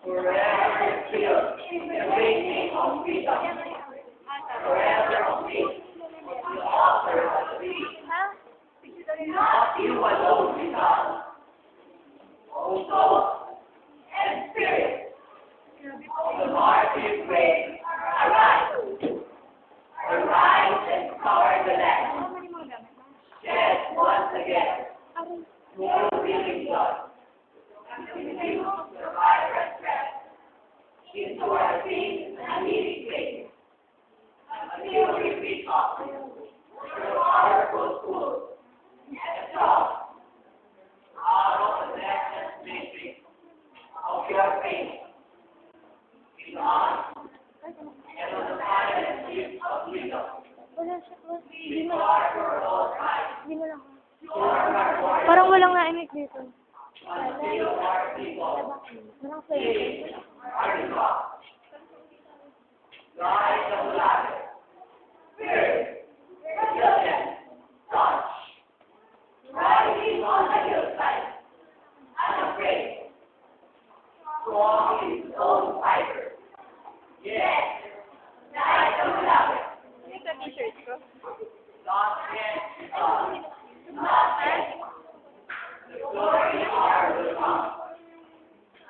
Forever still, the raging of freedom. Forever of peace, the author of peace. Not you alone become. O soul and spirit, the martyrs reign, arise. Arise and scour the land. Shed once again, more living blood. Infuse the vibrant breath into our dreams and meeting places. Until we reach up to your powerful school and strong out of the national matrix of your faith. Beyond and on the silent streets of freedom. We are for all time. Parang walang na-emit dito. Until our people live are lost. Light of life, spirit, resilience, touch, rising on the hillside, unafraid, strong in its own fiber. Yes, light of life. Not yet, not yet. The glory hour will come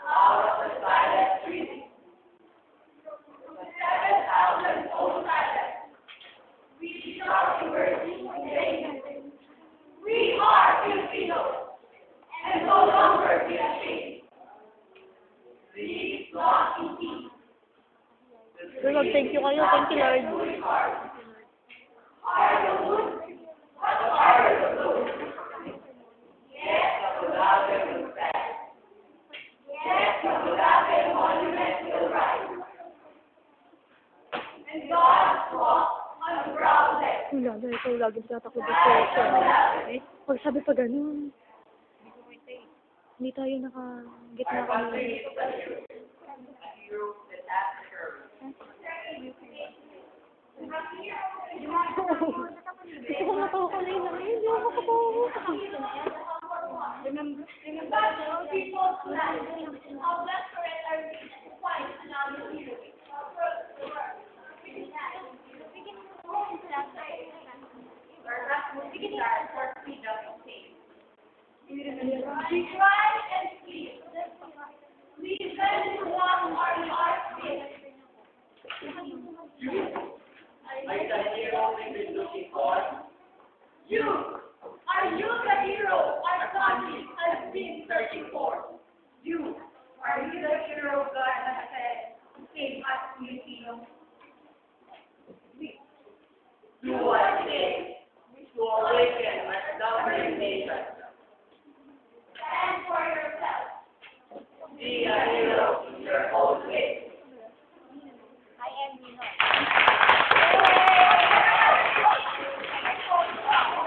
out of the silent breathing. The 7,000 old silence. We shall emerge saying, we are Filipinos and no longer be ashamed. Please not in peace. Lord, thank you kayo. Thank you, Lord. Are the wood, but are the blue. Yes, the Bulate will stand. Yes, the Bulate monument will rise. And God walks on the brown left. Wala na, ikaw lagi tatakot dito. Pag sabi pa ganun, hindi tayo naka-gitna kami. Gusto ko matawa ko na yun. Hindi ako matawa. Remember, all people's land, how blessed forever are we to find another hero. We cry and plead. We send to one our hearts beat. Are you the hero we've been looking for? You! Are you the hero our country has been searching for? You! Are you the hero God has said to save us Filipinos? You are